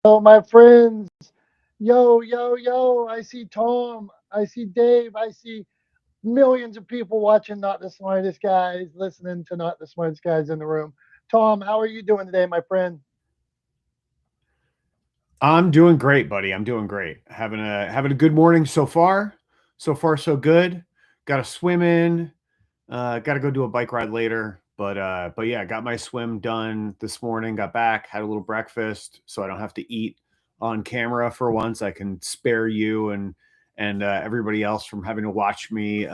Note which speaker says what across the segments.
Speaker 1: Hello, my friends. Yo, yo, yo. I see Tom. I see Dave. I see millions of people watching Not the Smartest Guys, listening to Not the Smartest Guys in the Room. Tom, how are you doing today, my friend?
Speaker 2: I'm doing great, buddy. I'm doing great. Having a good morning so far. So far, so good. Got to swim in. Got to go do a bike ride later. But yeah, got my swim done this morning. Got back, had a little breakfast, so I don't have to eat on camera for once. I can spare you and everybody else from having to watch me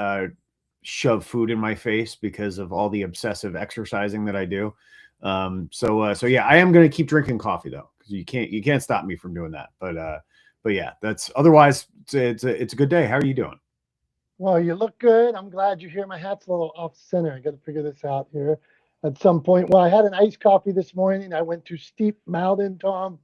Speaker 2: shove food in my face because of all the obsessive exercising that I do. So yeah, I am going to keep drinking coffee though, because you can't stop me from doing that. But yeah, that's otherwise it's a good day. How are you doing?
Speaker 1: Well, you look good. I'm glad you're here. My hat's a little off center. I got to figure this out here at some point. Well, I had an iced coffee this morning. I went to Steep Mountain, Tom.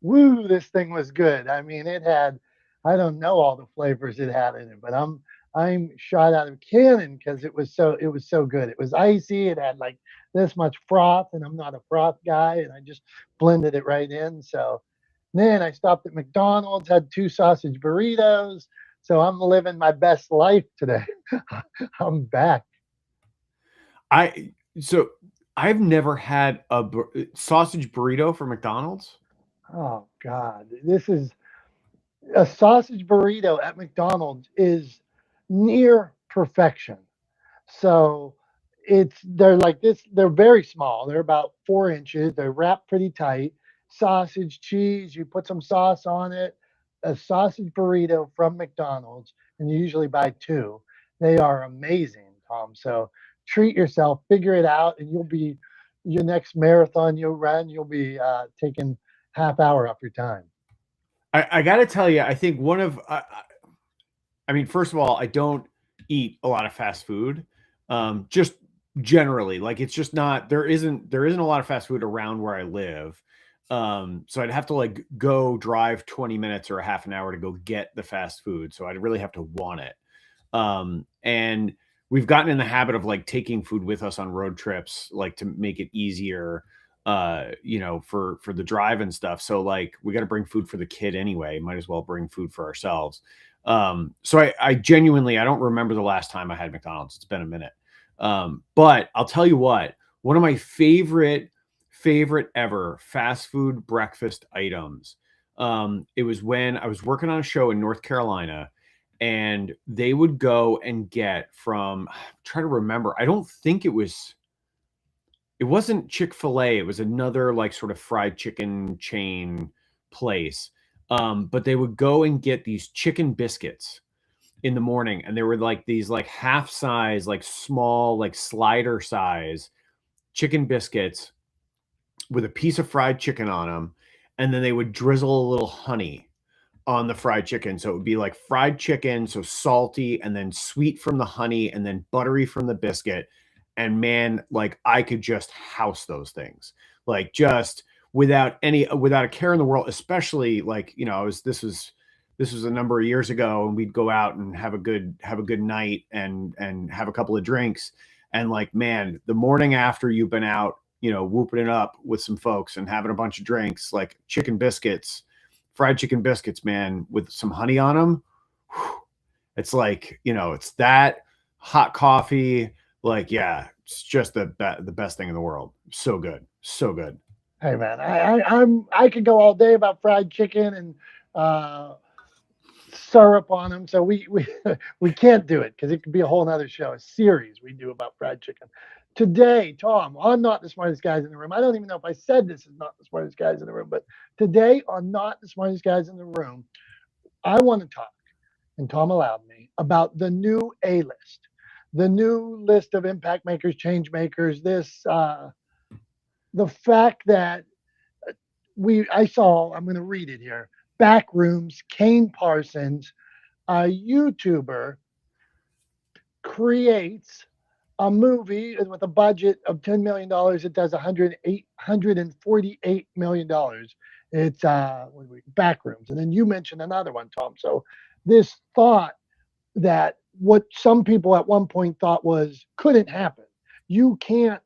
Speaker 1: Woo, this thing was good. I mean, it had, I don't know all the flavors it had in it, but I'm shot out of a cannon because it was so good. It was icy. It had like this much froth, and I'm not a froth guy, and I just blended it right in. So then I stopped at McDonald's, had two sausage burritos. So I'm living my best life today. I'm back.
Speaker 2: I so I've never had a sausage burrito from McDonald's.
Speaker 1: Oh God, this is a sausage burrito at McDonald's is near perfection. So they're like this, they're very small. They're about 4 inches. They're wrapped pretty tight. Sausage, cheese, you put some sauce on it. A sausage burrito from McDonald's, and you usually buy two. They are amazing, Tom. So treat yourself, figure it out, and you'll be your next marathon you'll run, you'll be taking half hour off your time.
Speaker 2: I got to tell you, I think I mean, first of all, I don't eat a lot of fast food. Just generally, like it's just not there isn't a lot of fast food around where I live. So I'd have to like go drive 20 minutes or a half an hour to go get the fast food. So I'd really have to want it. And we've gotten in the habit of like taking food with us on road trips, like to make it easier, for the drive and stuff. So like we got to bring food for the kid anyway. Might as well bring food for ourselves. So I genuinely I don't remember the last time I had McDonald's. It's been a minute. But I'll tell you what, one of my favorite ever fast food breakfast items. It was when I was working on a show in North Carolina, and they would go and get from try to remember. I don't think it wasn't Chick-fil-A. It was another like sort of fried chicken chain place. But they would go and get these chicken biscuits in the morning, and they were like these like half size, like small, like slider size chicken biscuits with a piece of fried chicken on them, and then they would drizzle a little honey on the fried chicken. So it would be like fried chicken, so salty and then sweet from the honey and then buttery from the biscuit. And man, like I could just house those things. Like just without a care in the world, especially like, I was this was a number of years ago, and we'd go out and have a good night and have a couple of drinks. And like, man, the morning after you've been out, whooping it up with some folks and having a bunch of drinks, like fried chicken biscuits, man, with some honey on them. It's like, it's that hot coffee. Like, yeah, it's just the best thing in the world. So good. So good.
Speaker 1: Hey man, I could go all day about fried chicken and uh, syrup on them. So we we can't do it because it could be a whole nother show, a series we do about fried chicken. Today, Tom, I'm not the smartest guys in the room. I don't even know if I said this is not the smartest guys in the room, but today on Not the Smartest Guys in the Room, I want to talk, and Tom allowed me, about the new A list, the new list of impact makers, change makers. The fact that I saw, I'm going to read it here. Backrooms, Kane Parsons, a YouTuber, creates a movie with a budget of $10 million. It does $148 million. It's Backrooms. And then you mentioned another one, Tom. So this thought that what some people at one point thought was couldn't happen. You can't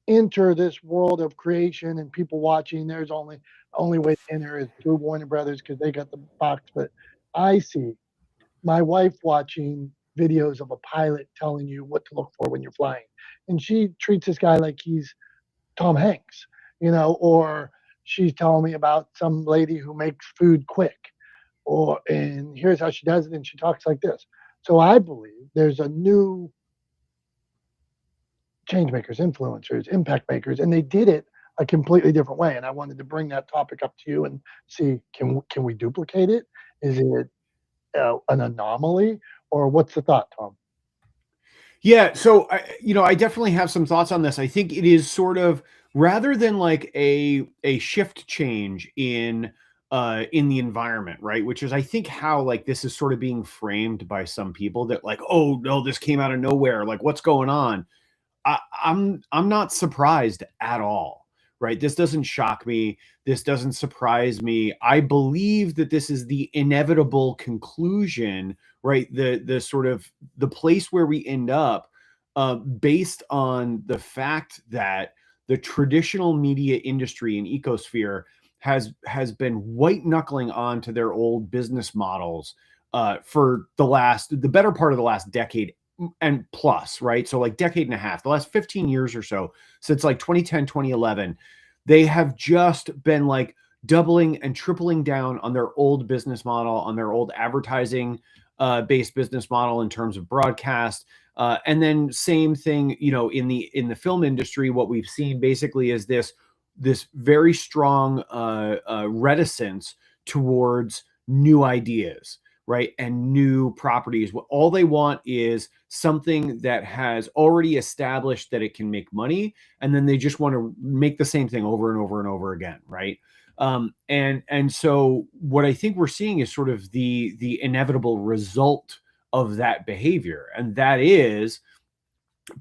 Speaker 1: enter this world of creation and people watching. There's only way to enter is through Warner Brothers because they got the box. But I see my wife watching videos of a pilot telling you what to look for when you're flying, and she treats this guy like he's Tom Hanks, or she's telling me about some lady who makes food quick, and here's how she does it, and she talks like this. So I believe there's a new change makers, influencers, impact makers, and they did it a completely different way. And I wanted to bring that topic up to you and see, can we duplicate it? Is it an anomaly, or what's the thought, Tom?
Speaker 2: Yeah, so I definitely have some thoughts on this. I think it is sort of, rather than like a shift change in the environment, right? Which is, I think, how like this is sort of being framed by some people, that like, oh no, this came out of nowhere. Like, what's going on? I'm not surprised at all, right? This doesn't shock me. This doesn't surprise me. I believe that this is the inevitable conclusion, right? The sort of the place where we end up, based on the fact that the traditional media industry and ecosphere has been white knuckling onto their old business models for the better part of the last decade and plus, right? So like decade and a half, the last 15 years or so, since like 2010, 2011, they have just been like doubling and tripling down on their old business model, on their old advertising based business model in terms of broadcast. And then same thing, in the film industry, what we've seen basically is this very strong reticence towards new ideas, right? And new properties. All they want is something that has already established that it can make money, and then they just want to make the same thing over and over and over again, right? And so what I think we're seeing is sort of the inevitable result of that behavior, and that is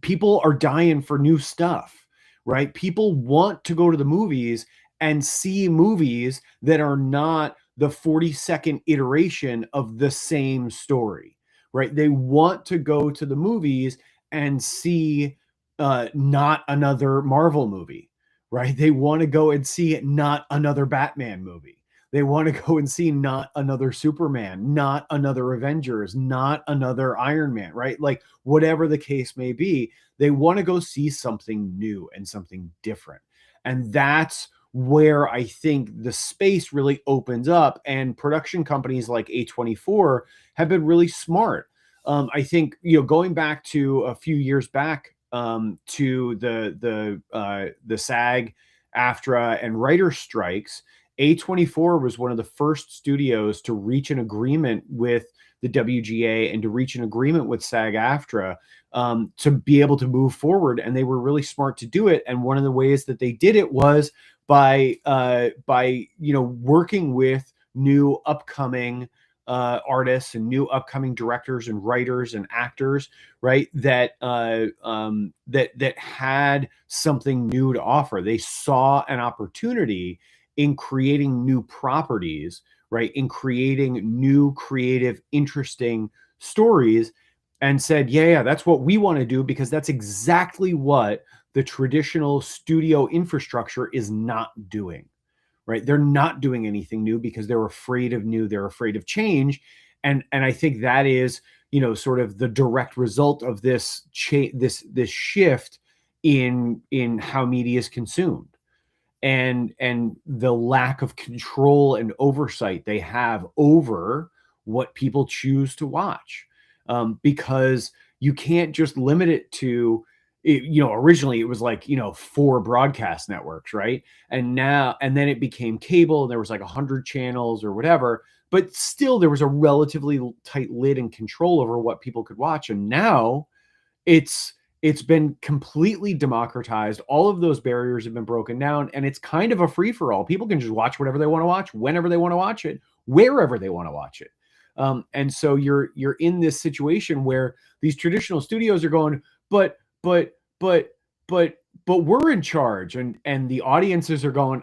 Speaker 2: people are dying for new stuff, right? People want to go to the movies and see movies that are not the 40-second iteration of the same story, right? They want to go to the movies and see not another Marvel movie, right? They want to go and see not another Batman movie. They want to go and see not another Superman, not another Avengers, not another Iron Man, right? Like whatever the case may be, they want to go see something new and something different. And that's where I think the space really opens up. And production companies like A24 have been really smart. I think, going back to a few years back, to the SAG, AFTRA, and writer strikes, A24 was one of the first studios to reach an agreement with the WGA and to reach an agreement with SAG-AFTRA, to be able to move forward. And they were really smart to do it. And one of the ways that they did it was by working with new upcoming artists and new upcoming directors and writers and actors, right? That had something new to offer. They saw an opportunity in creating new properties, right? In creating new, creative, interesting stories, and said, yeah, that's what we want to do, because that's exactly what the traditional studio infrastructure is not doing, right? They're not doing anything new because they're afraid of new, they're afraid of change. And I think that is, sort of the direct result of this shift in how media is consumed, and the lack of control and oversight they have over what people choose to watch, because you can't just limit it to originally it was like 4 broadcast networks, right? And then it became cable, and there was like 100 channels or whatever, but still there was a relatively tight lid and control over what people could watch. And now it's been completely democratized. All of those barriers have been broken down, and it's kind of a free-for-all. People can just watch whatever they want to watch, whenever they want to watch it, wherever they want to watch it. And so you're in this situation where these traditional studios are going, but we're in charge, and the audiences are going,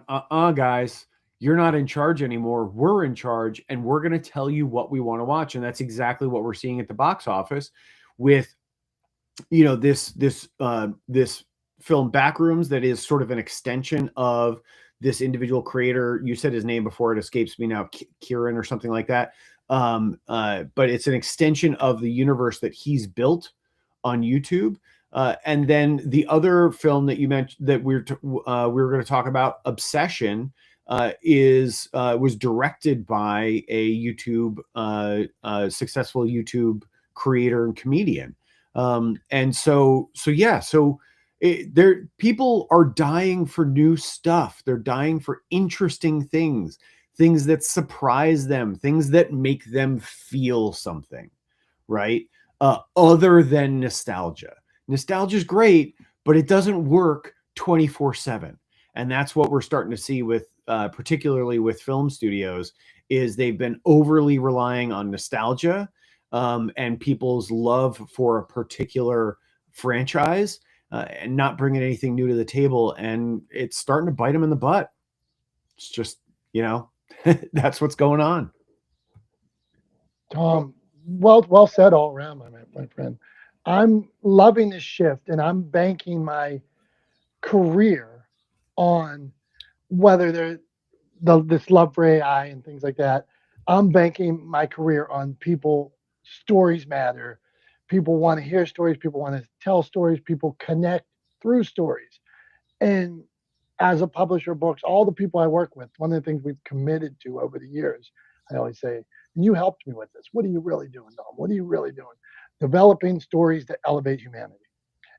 Speaker 2: guys, you're not in charge anymore. We're in charge, and we're going to tell you what we want to watch. And that's exactly what we're seeing at the box office with this film Backrooms that is sort of an extension of this individual creator. You said his name before, it escapes me now, Kieran or something like that. But it's an extension of the universe that he's built on YouTube. And then the other film that you mentioned that we were going to talk about, Obsession, was directed by a successful YouTube creator and comedian. And so people are dying for new stuff. They're dying for interesting things that surprise them, things that make them feel something, right? Other than nostalgia. Nostalgia is great, but it doesn't work 24/7. And that's what we're starting to see with, particularly with film studios, is they've been overly relying on nostalgia and people's love for a particular franchise, and not bringing anything new to the table. And it's starting to bite them in the butt. It's just, that's what's going on.
Speaker 1: Tom, well said all around, my friend. I'm loving this shift, and I'm banking my career on whether this love for AI and things like that. I'm banking my career on people. Stories matter. People want to hear stories. People want to tell stories. People connect through stories. And as a publisher of books, all the people I work with, one of the things we've committed to over the years, I always say, and you helped me with this. What are you really doing, Dom? What are you really doing? Developing stories that elevate humanity.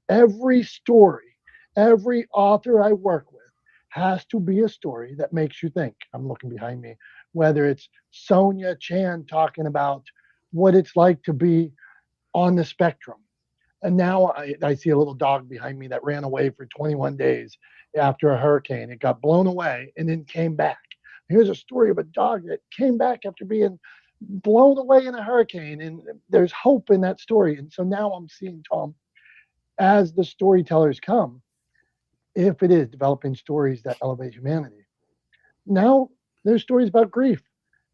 Speaker 1: Every story, every author I work with has to be a story that makes you think. I'm looking behind me, whether it's Sonia Chan talking about what it's like to be on the spectrum. And now I see a little dog behind me that ran away for 21 days after a hurricane. It got blown away and then came back. Here's a story of a dog that came back after being blown away in a hurricane. And there's hope in that story. And so now I'm seeing, Tom, as the storytellers come, if it is developing stories that elevate humanity, now there's stories about grief.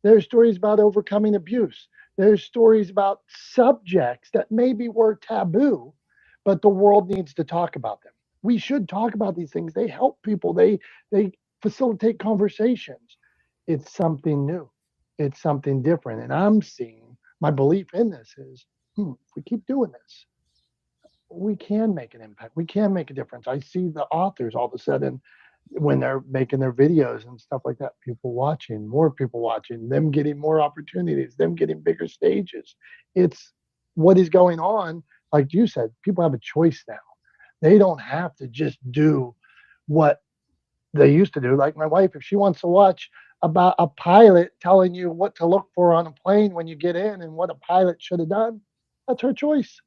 Speaker 1: There's stories about overcoming abuse. There's stories about subjects that maybe were taboo, but the world needs to talk about them. We should talk about these things. They help people. They facilitate conversations. It's something new. It's something different. And I'm seeing my belief in this is, if we keep doing this, we can make an impact. We can make a difference. I see the authors all of a sudden when they're making their videos and stuff like that, more people watching, them getting more opportunities, them getting bigger stages. It's what is going on. Like you said, people have a choice now. They don't have to just do what they used to do. Like my wife, if she wants to watch about a pilot telling you what to look for on a plane when you get in and what a pilot should have done, that's her choice.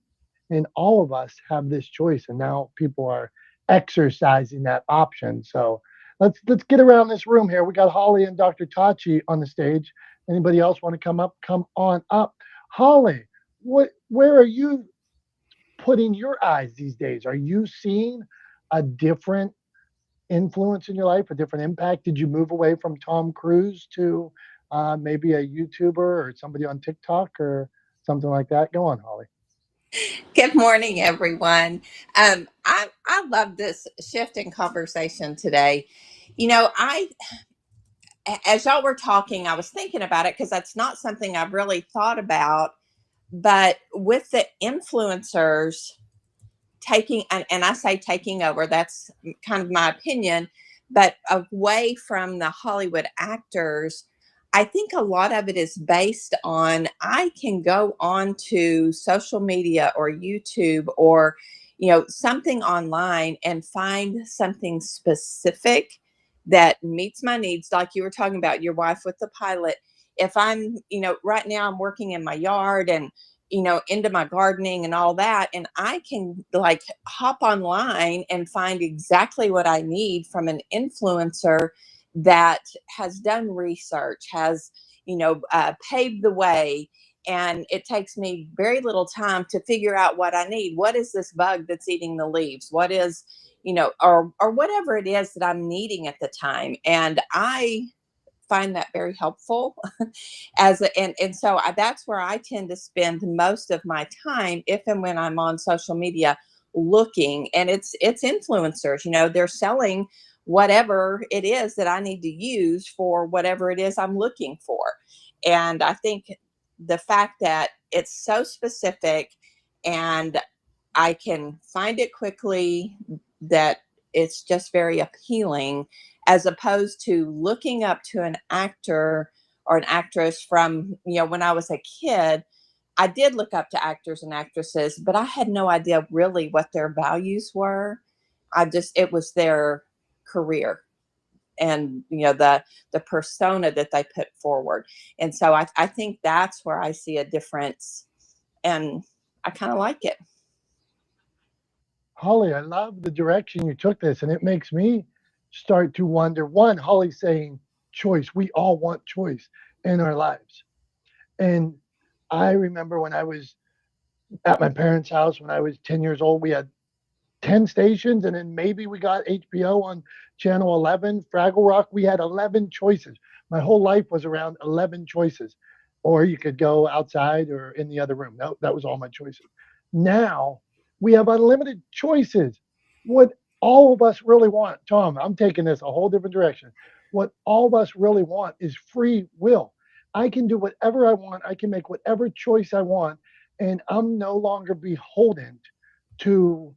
Speaker 1: And all of us have this choice, and now people are exercising that option. So let's get around this room here. We got Holly and Dr. Tachi on the stage. Anybody else want to come up? Come on up. Holly, where are you putting your eyes these days? Are you seeing a different influence in your life, a different impact? Did you move away from Tom Cruise to maybe a YouTuber or somebody on TikTok or something like that? Go on, Holly.
Speaker 3: Good morning, everyone. I love this shift in conversation today. As y'all were talking, I was thinking about it because that's not something I've really thought about. But with the influencers taking, and I say taking over, that's kind of my opinion, but away from the Hollywood actors, I think a lot of it is based on I can go on to social media or YouTube or something online and find something specific that meets my needs, like you were talking about your wife with the pilot. If I'm right now I'm working in my yard and into my gardening and all that, and I can like hop online and find exactly what I need from an influencer that has done research, has paved the way, and it takes me very little time to figure out what I need. What is this bug that's eating the leaves? What is or whatever it is that I'm needing at the time, and I find that very helpful so that's where I tend to spend most of my time if and when I'm on social media, looking, and it's influencers, you know, they're selling whatever it is that I need to use for whatever it is I'm looking for. And I think the fact that it's so specific and I can find it quickly, that it's just very appealing, as opposed to looking up to an actor or an actress from, you know, when I was a kid. I did look up to actors and actresses, but I had no idea really what their values were. It was their career and, you know, the persona that they put forward. And so I think that's where I see a difference, and I kind of like it.
Speaker 1: Holly, I love the direction you took this, and it makes me start to wonder. One, Holly's saying choice. We all want choice in our lives. And I remember when I was at my parents' house when I was 10 years old, we had 10 stations, and then maybe we got HBO on channel 11, Fraggle Rock. We had 11 choices. My whole life was around 11 choices. Or you could go outside or in the other room. No, that was all my choices. Now we have unlimited choices. What all of us really want, Tom, I'm taking this a whole different direction. What all of us really want is free will. I can do whatever I want. I can make whatever choice I want. And I'm no longer beholden to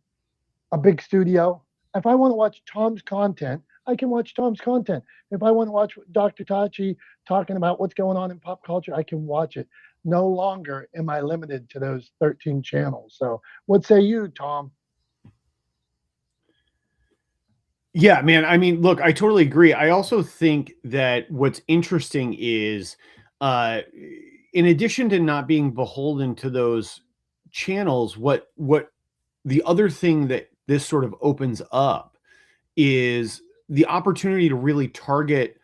Speaker 1: a big studio. If I want to watch Tom's content, I can watch Tom's content. If I want to watch Dr. Tachi talking about what's going on in pop culture, I can watch it. No longer am I limited to those 13 channels. So what say you, Tom?
Speaker 2: Yeah, man. I mean, look, I totally agree. I also think that what's interesting is, in addition to not being beholden to those channels, what the other thing that this sort of opens up is the opportunity to really target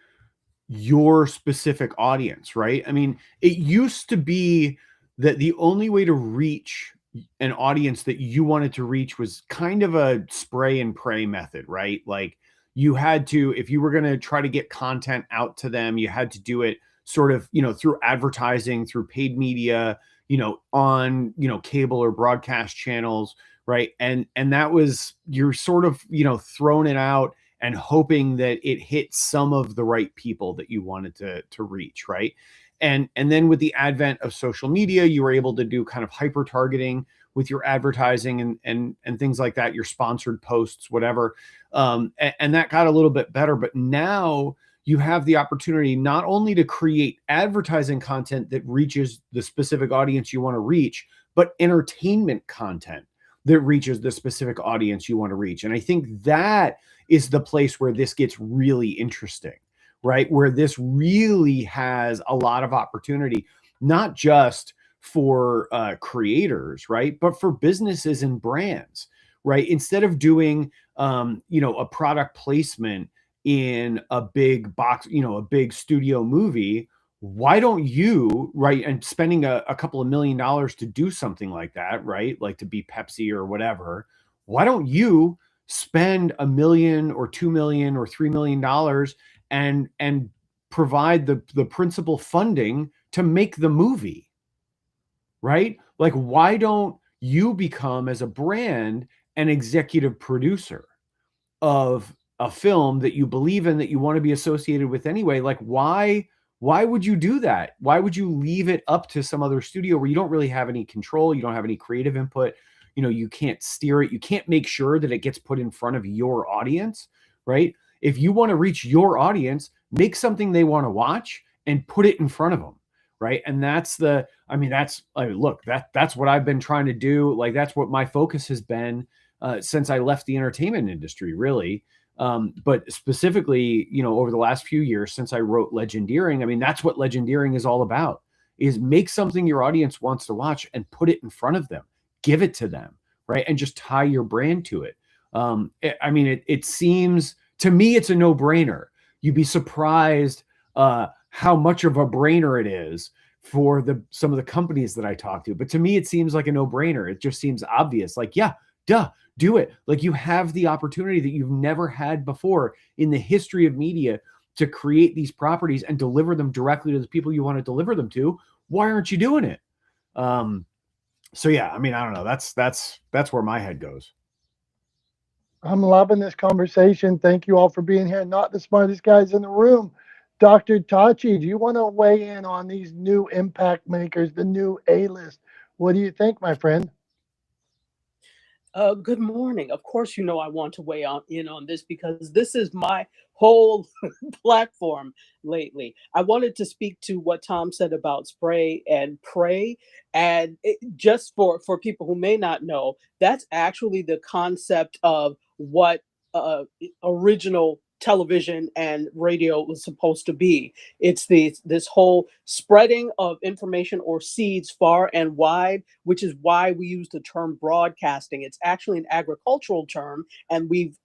Speaker 2: your specific audience, right? I mean, it used to be that the only way to reach an audience that you wanted to reach was kind of a spray and pray method, right? Like you had to, if you were going to try to get content out to them, you had to do it sort of, you know, through advertising, through paid media, you know, on, you know, cable or broadcast channels, right? And that was, you're sort of, you know, throwing it out and hoping that it hit some of the right people that you wanted to reach, right? And then with the advent of social media, you were able to do kind of hyper targeting with your advertising and things like that, your sponsored posts, whatever. And that got a little bit better, but now you have the opportunity not only to create advertising content that reaches the specific audience you want to reach, but entertainment content that reaches the specific audience you want to reach. And I think that is the place where this gets really interesting, right? Where this really has a lot of opportunity, not just for creators, right? But for businesses and brands, right? Instead of doing, you know, a product placement in a big box, you know, a big studio movie, why don't you, right? And spending a couple of $1 million to do something like that, right? Like to be Pepsi or whatever. Why don't you spend $1 million or $2 million or $3 million and provide the principal funding to make the movie, right? Like, why don't you become, as a brand, an executive producer of a film that you believe in, that you want to be associated with anyway? Like, why would you do that? Why would you leave it up to some other studio where you don't really have any control? You don't have any creative input. You know, you can't steer it. You can't make sure that it gets put in front of your audience, right? If you want to reach your audience, make something they want to watch and put it in front of them, right? And that's look, that's what I've been trying to do. Like, that's what my focus has been since I left the entertainment industry, really. But specifically, you know, over the last few years since I wrote Legendeering, I mean, that's what Legendeering is all about, is make something your audience wants to watch and put it in front of them, give it to them, right? And just tie your brand to it. It seems, to me, it's a no-brainer. You'd be surprised how much of a brainer it is for some of the companies that I talk to. But to me, it seems like a no-brainer. It just seems obvious. Like, yeah, duh, do it. Like, you have the opportunity that you've never had before in the history of media to create these properties and deliver them directly to the people you want to deliver them to. Why aren't you doing it? So yeah, I mean, I don't know. That's where my head goes.
Speaker 1: I'm loving this conversation. Thank you all for being here. Not the smartest guys in the room. Dr. Tachi, do you want to weigh in on these new impact makers, the new A-list? What do you think, my friend?
Speaker 4: Good morning. Of course, I want to in on this because this is my whole platform lately. I wanted to speak to what Tom said about spray and pray, and just for people who may not know, that's actually the concept of what original television and radio was supposed to be. It's this whole spreading of information or seeds far and wide, which is why we use the term broadcasting. It's actually an agricultural term, and we've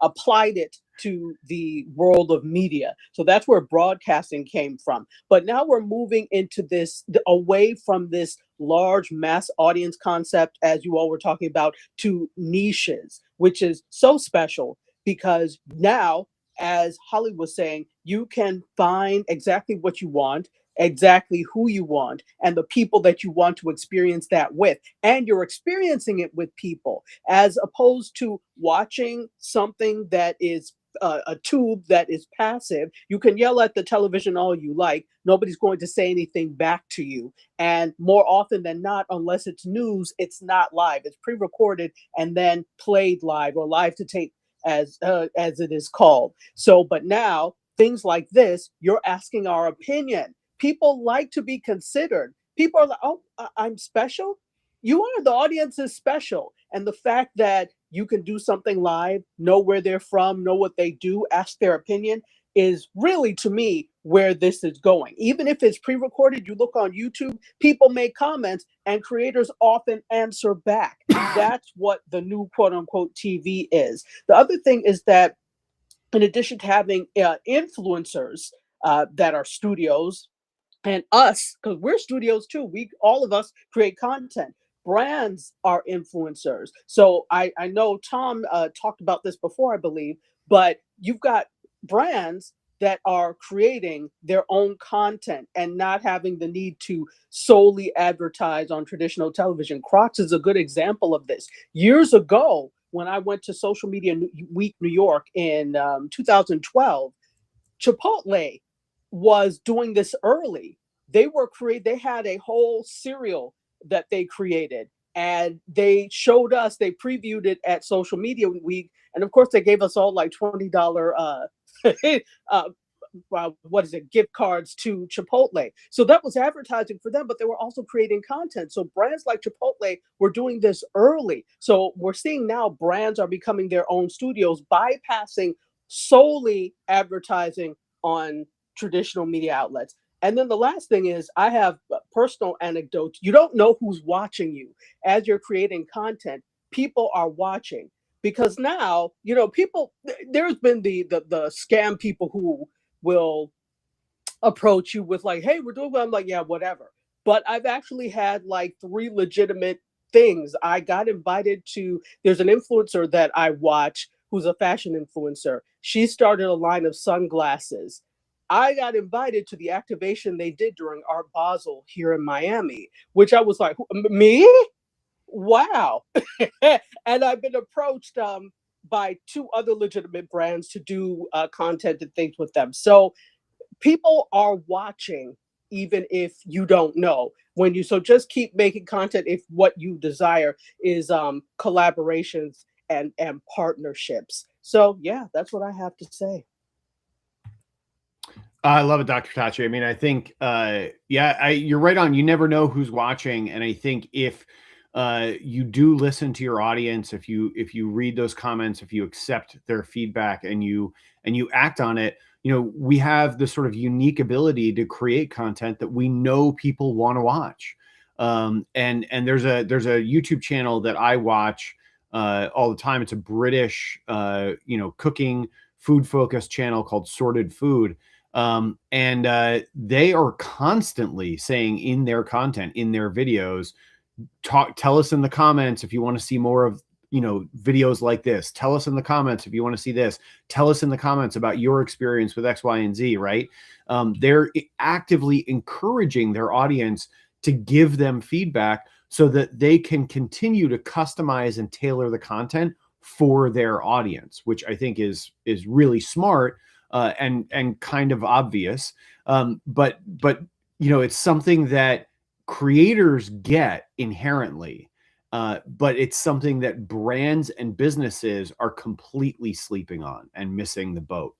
Speaker 4: applied it to the world of media. So that's where broadcasting came from. But now we're moving into this, away from this large mass audience concept, as you all were talking about, to niches, which is so special because now, as Holly was saying, you can find exactly what you want, exactly who you want, and the people that you want to experience that with. And you're experiencing it with people, as opposed to watching something that is a tube that is passive. You can yell at the television all you like. Nobody's going to say anything back to you. And more often than not, unless it's news, it's not live. It's pre-recorded and then played live, or live to tape, as it is called. So, but now things like this, you're asking our opinion. People like to be considered. People are like, oh, I'm special. You are, the audience is special. And the fact that you can do something live, know where they're from, know what they do, ask their opinion, is really, to me, where this is going. Even if it's pre-recorded, you look on YouTube, people make comments and creators often answer back. That's what the new quote unquote TV is. The other thing is that in addition to having influencers that are studios, and us, because we're studios too, all of us create content. Brands are influencers. So I know Tom talked about this before, I believe, but you've got brands that are creating their own content and not having the need to solely advertise on traditional television. Crocs is a good example of this. Years ago, when I went to Social Media Week New York in 2012, Chipotle was doing this early. They had a whole cereal that they created, and they showed us, they previewed it at Social Media Week, and of course they gave us all like $20 gift cards to Chipotle. So that was advertising for them, but they were also creating content. So brands like Chipotle were doing this early. So we're seeing now brands are becoming their own studios, bypassing solely advertising on traditional media outlets. And then the last thing is, I have personal anecdotes. You don't know who's watching you as you're creating content. People are watching, because now, people, there's been the scam people who will approach you with like, hey, we're doing well. I'm like, yeah, whatever. But I've actually had like 3 legitimate things. I got invited to, there's an influencer that I watch who's a fashion influencer. She started a line of sunglasses. I got invited to the activation they did during Art Basel here in Miami, which I was like, me? Wow. And I've been approached by 2 other legitimate brands to do content and things with them. So people are watching, even if you don't know. So just keep making content if what you desire is collaborations and partnerships. So yeah, that's what I have to say.
Speaker 2: I love it, Dr. Tachi. I mean, I think, you're right on. You never know who's watching. And I think if you do listen to your audience, if you read those comments, if you accept their feedback and you act on it, we have this sort of unique ability to create content that we know people want to watch. And there's a YouTube channel that I watch all the time. It's a British, cooking, food focused channel called Sorted Food. And they are constantly saying in their content, in their videos, tell us in the comments if you want to see more of videos like this. Tell us in the comments if you want to see this. Tell us in the comments about your experience with X, Y, and Z, right? They're actively encouraging their audience to give them feedback so that they can continue to customize and tailor the content for their audience, which I think is really smart and kind of obvious. But it's something that creators get inherently. But it's something that brands and businesses are completely sleeping on and missing the boat.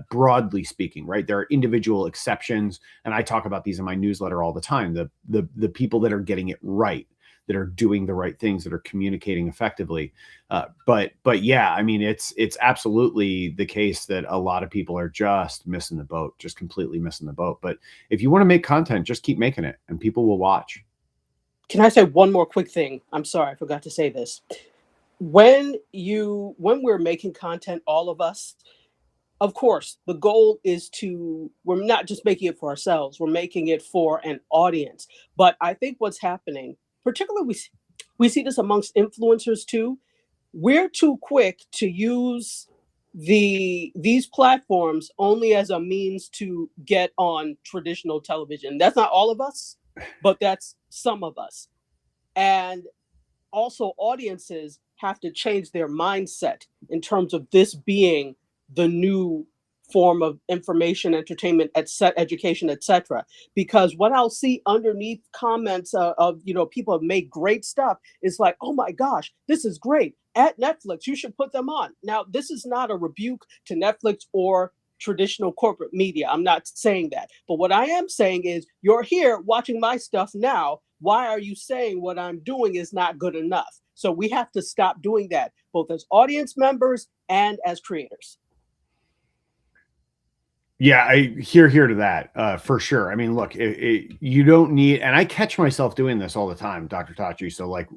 Speaker 2: Broadly speaking, right? There are individual exceptions, and I talk about these in my newsletter all the time. The people that are getting it right, that are doing the right things, that are communicating effectively. But yeah, I mean, it's absolutely the case that a lot of people are just missing the boat, just completely missing the boat. But if you want to make content, just keep making it, and people will watch.
Speaker 4: Can I say one more quick thing? I'm sorry, I forgot to say this. When we're making content, all of us, of course, the goal is we're not just making it for ourselves, we're making it for an audience. But I think what's happening, particularly we see this amongst influencers too, we're too quick to use these platforms only as a means to get on traditional television. That's not all of us, but that's some of us. And also audiences have to change their mindset in terms of this being the new form of information, entertainment, education, etc. Because what I'll see underneath comments of people have made great stuff is like, oh my gosh, this is great. At Netflix, you should put them on. Now, this is not a rebuke to Netflix or traditional corporate media. I'm not saying that. But what I am saying is, you're here watching my stuff now. Why are you saying what I'm doing is not good enough? So we have to stop doing that, both as audience members and as creators.
Speaker 2: Yeah, I hear to that for sure. I mean, look, you don't need, and I catch myself doing this all the time, Dr. Tachi. So like,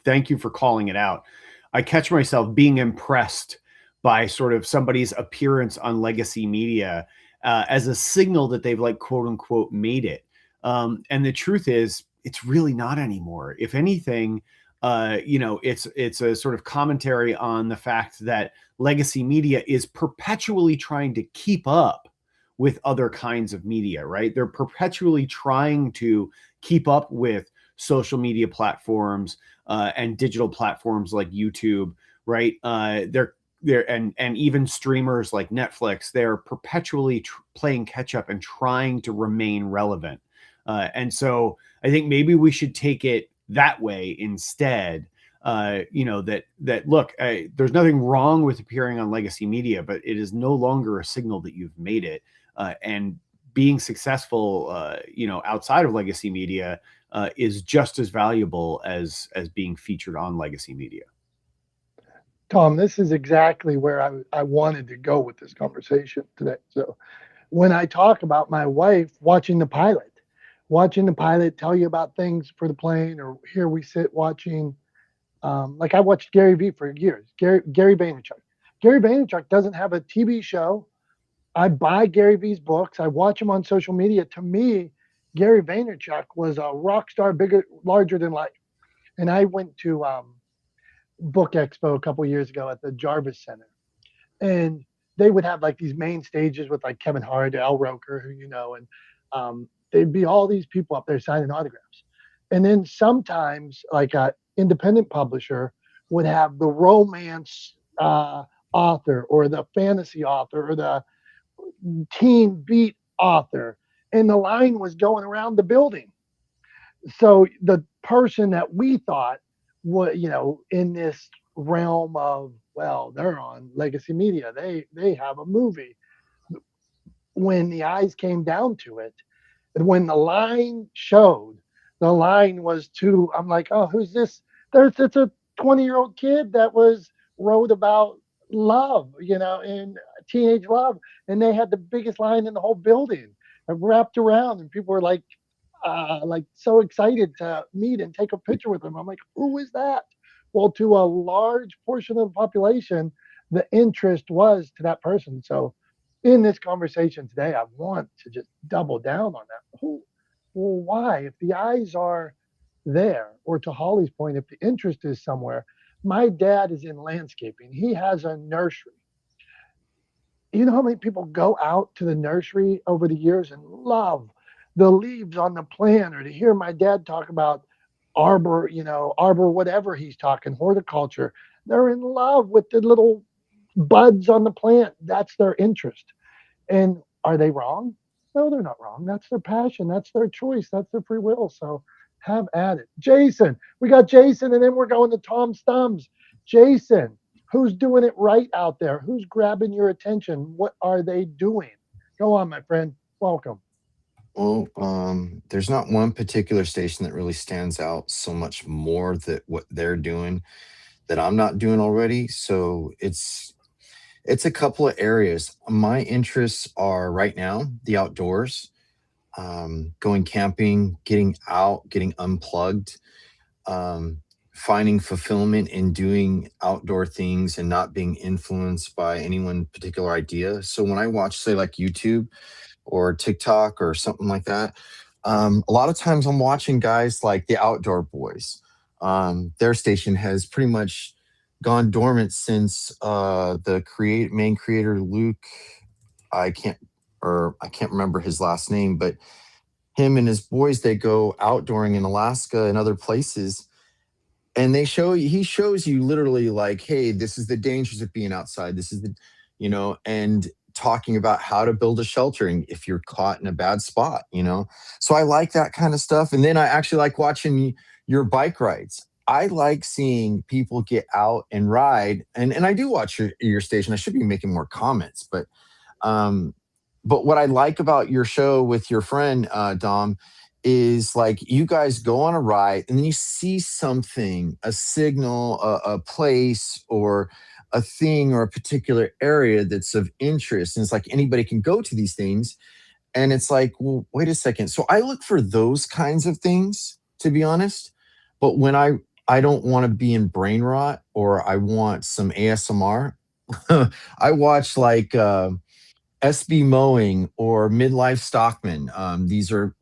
Speaker 2: thank you for calling it out. I catch myself being impressed by sort of somebody's appearance on legacy media as a signal that they've like, quote unquote, made it. And the truth is, it's really not anymore. If anything, it's a sort of commentary on the fact that legacy media is perpetually trying to keep up with other kinds of media, right? They're perpetually trying to keep up with social media platforms and digital platforms like YouTube, right? They're and even streamers like Netflix. They're perpetually playing catch up and trying to remain relevant. And so I think maybe we should take it that way instead. That look, there's nothing wrong with appearing on legacy media, but it is no longer a signal that you've made it. And being successful, outside of legacy media is just as valuable as being featured on legacy media.
Speaker 1: Tom, this is exactly where I wanted to go with this conversation today. So when I talk about my wife watching the pilot tell you about things for the plane, or here we sit watching, like I watched Gary Vee for years, Gary Vaynerchuk. Gary Vaynerchuk doesn't have a TV show. I buy Gary Vee's books. I watch him on social media. To me, Gary Vaynerchuk was a rock star, larger than life. And I went to Book Expo a couple years ago at the Jarvis Center, and they would have like these main stages with like Kevin Hart, Al Roker, who and they'd be all these people up there signing autographs. And then sometimes like a independent publisher would have the romance author or the fantasy author or the teen beat author, and the line was going around the building. So the person that we thought was, in this realm of, well, they're on legacy media, they have a movie. When the eyes came down to it, when the line showed, the line was too, I'm like, oh, who's this? It's a 20-year-old kid that wrote about love, and teenage love. And they had the biggest line in the whole building wrapped around, and people were like so excited to meet and take a picture with them. I'm like, who is that? Well, to a large portion of the population, the interest was to that person. So in this conversation today, I want to just double down on that. Well, why? If the eyes are there, or to Holly's point, if the interest is somewhere, my dad is in landscaping. He has a nursery. You know how many people go out to the nursery over the years and love the leaves on the plant, or to hear my dad talk about arbor, whatever he's talking, horticulture. They're in love with the little buds on the plant. That's their interest. And are they wrong? No, they're not wrong. That's their passion. That's their choice. That's their free will. So have at it. Jason, we got Jason, and then we're going to Tom's Thumbs. Jason, who's doing it right out there? Who's grabbing your attention? What are they doing? Go on, my friend. Welcome.
Speaker 5: Well, there's not one particular station that really stands out so much more that what they're doing that I'm not doing already. So it's a couple of areas. My interests are right now the outdoors, going camping, getting out, getting unplugged, um, finding fulfillment in doing outdoor things and not being influenced by any one particular idea. So when I watch, say, like YouTube or TikTok or something like that, a lot of times I'm watching guys like the Outdoor Boys. Their station has pretty much gone dormant since the main creator Luke, I can't I can't remember his last name, but him and his boys, they go outdooring in Alaska and other places, and he shows you literally like, hey, this is the dangers of being outside, this is the, and talking about how to build a shelter and if you're caught in a bad spot. So I like that kind of stuff. And then I actually like watching your bike rides. I like seeing people get out and ride, and I do watch your station. I should be making more comments, but what I like about your show with your friend Dom is like you guys go on a ride and then you see something, a signal, a place or a thing or a particular area that's of interest. And it's like anybody can go to these things. And it's like, well, wait a second. So I look for those kinds of things, to be honest. But when I don't want to be in brain rot or I want some ASMR, I watch like SB Mowing or Midlife Stockman. These are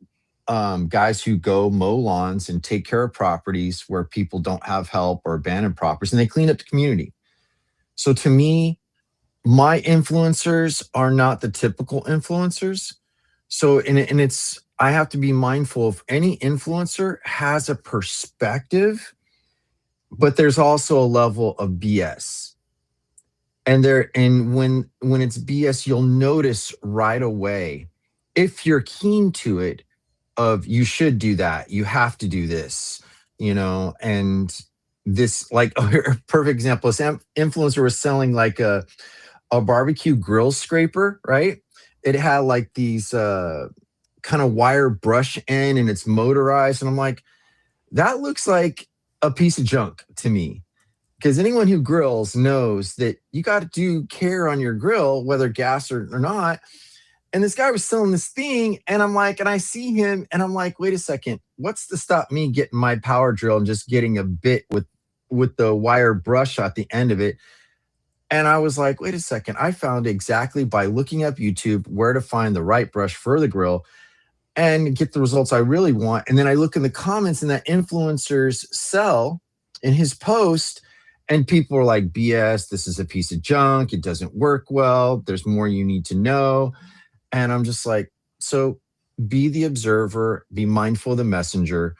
Speaker 5: guys who go mow lawns and take care of properties where people don't have help or abandoned properties, and they clean up the community. So to me, my influencers are not the typical influencers. So, and it's, I have to be mindful of any influencer has a perspective, but there's also a level of BS. And when it's BS, you'll notice right away, if you're keen to it, of you should do that, you have to do this, and this, like, a perfect example, this influencer was selling like a barbecue grill scraper, right? It had like these kind of wire brush end and it's motorized, and I'm like, that looks like a piece of junk to me. Because anyone who grills knows that you got to do care on your grill, whether gas or not. And this guy was selling this thing, and I'm like, and I see him, and I'm like, wait a second, what's to stop me getting my power drill and just getting a bit with the wire brush at the end of it? And I was like, wait a second, I found exactly by looking up YouTube where to find the right brush for the grill and get the results I really want. And then I look in the comments, and that influencers sell in his post, and people are like, BS, this is a piece of junk, it doesn't work well, there's more you need to know. And I'm just like, so be the observer, be mindful of the messenger.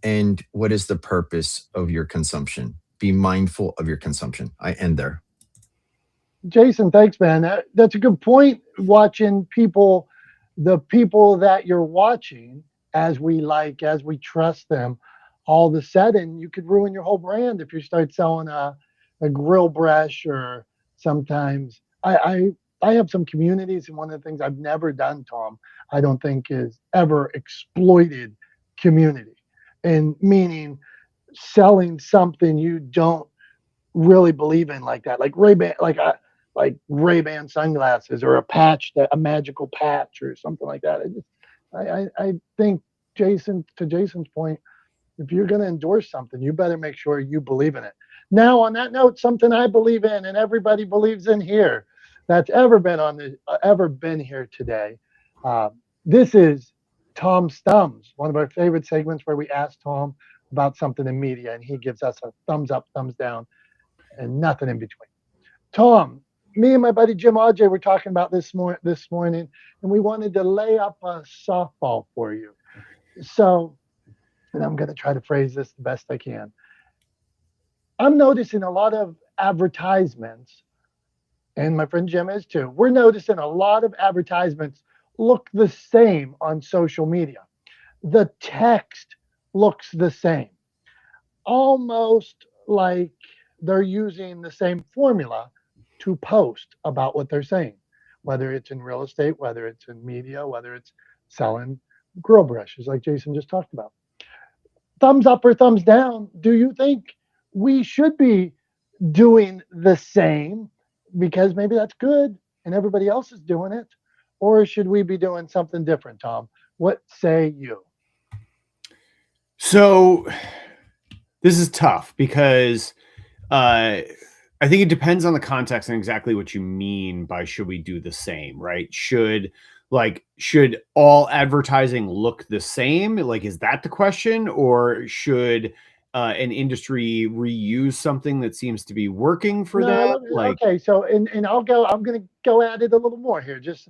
Speaker 5: And what is the purpose of your consumption? Be mindful of your consumption. I end there.
Speaker 1: Jason, thanks, man. That's a good point. Watching people, the people that you're watching, as we trust them, all of a sudden you could ruin your whole brand if you start selling a grill brush. Or sometimes I have some communities, and one of the things I've never done, Tom, I don't think is ever exploited community, and meaning selling something you don't really believe in, like that, like Ray-Ban, like Ray-Ban sunglasses, or a magical patch or something like that. I think, Jason, to Jason's point, if you're going to endorse something, you better make sure you believe in it. Now, on that note, something I believe in and everybody believes in here that's ever been here today. This is Tom's Thumbs, one of our favorite segments where we ask Tom about something in media, and he gives us a thumbs up, thumbs down, and nothing in between. Tom, me and my buddy Jim Ajay were talking about this morning, and we wanted to lay up a softball for you. So, and I'm going to try to phrase this the best I can. I'm noticing a lot of advertisements, and my friend Jim is too. We're noticing a lot of advertisements look the same on social media. The text looks the same, almost like they're using the same formula to post about what they're saying, whether it's in real estate, whether it's in media, whether it's selling grill brushes, like Jason just talked about. Thumbs up or thumbs down, do you think we should be doing the same because maybe that's good and everybody else is doing it? Or should we be doing something different, Tom? What say you?
Speaker 2: So this is tough because I think it depends on the context and exactly what you mean by should we do the same, right? Should all advertising look the same? Like, is that the question? Or should an industry reuse something that seems to be working for them? Like,
Speaker 1: Okay, so and I'm gonna go at it a little more here. Just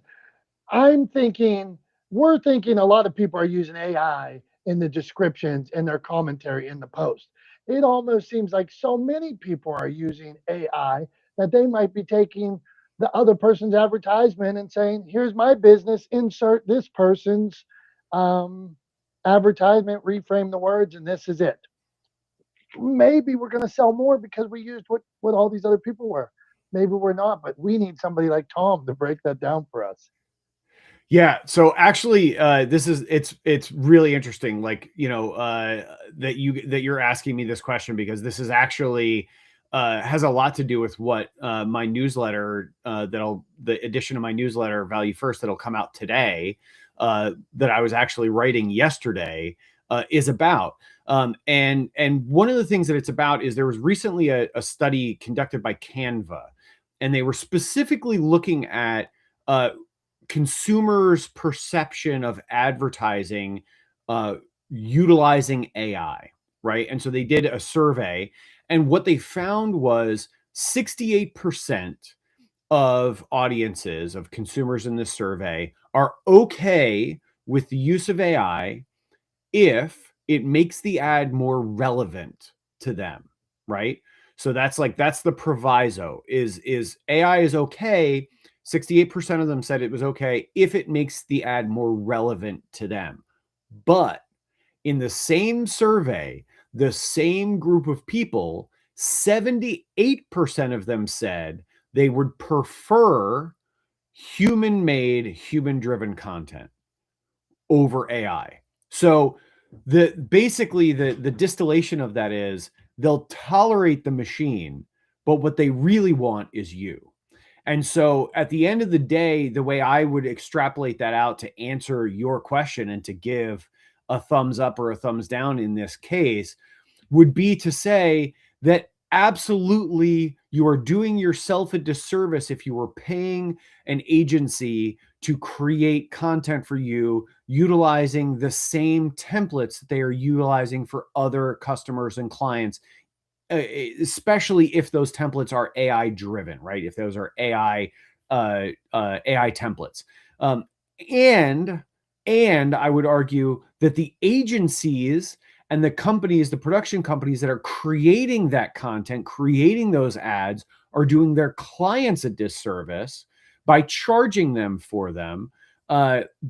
Speaker 1: I'm thinking, we're thinking a lot of people are using AI in the descriptions and their commentary in the post. It almost seems like so many people are using AI that they might be taking the other person's advertisement and saying, here's my business, insert this person's um, advertisement, reframe the words, and this is it. Maybe we're going to sell more because we used what all these other people were. Maybe we're not, but we need somebody like Tom to break that down for us.
Speaker 2: yeah, so actually it's really interesting, like, that you're asking me this question, because this is actually has a lot to do with what my newsletter the edition of my newsletter, Value First, that'll come out today, that I was actually writing yesterday, is about. And one of the things that it's about is there was recently a study conducted by Canva, and they were specifically looking at consumers' perception of advertising utilizing AI, right? And so they did a survey, and what they found was 68% of audiences, of consumers in this survey, are okay with the use of AI if it makes the ad more relevant to them, right? So that's the proviso, is AI is okay. 68% of them said it was okay if it makes the ad more relevant to them. But in the same survey, the same group of people, 78% of them said they would prefer human-made, human-driven content over AI. So basically the distillation of that is they'll tolerate the machine, but what they really want is you. And so at the end of the day, the way I would extrapolate that out to answer your question and to give a thumbs up or a thumbs down in this case would be to say that absolutely you are doing yourself a disservice if you were paying an agency to create content for you utilizing the same templates that they are utilizing for other customers and clients, especially if those templates are AI driven, right? If those are AI templates, and I would argue that the agencies and the companies, the production companies that are creating that content, creating those ads, are doing their clients a disservice by charging them for them,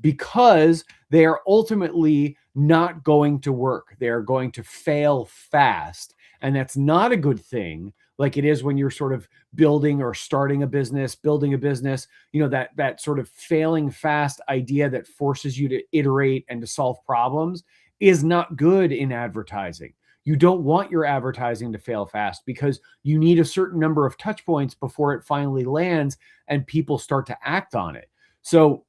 Speaker 2: because they are ultimately not going to work. They are going to fail fast. And that's not a good thing, like it is when you're sort of building or starting a business, building a business, that sort of failing fast idea that forces you to iterate and to solve problems is not good in advertising. You don't want your advertising to fail fast because you need a certain number of touch points before it finally lands and people start to act on it. So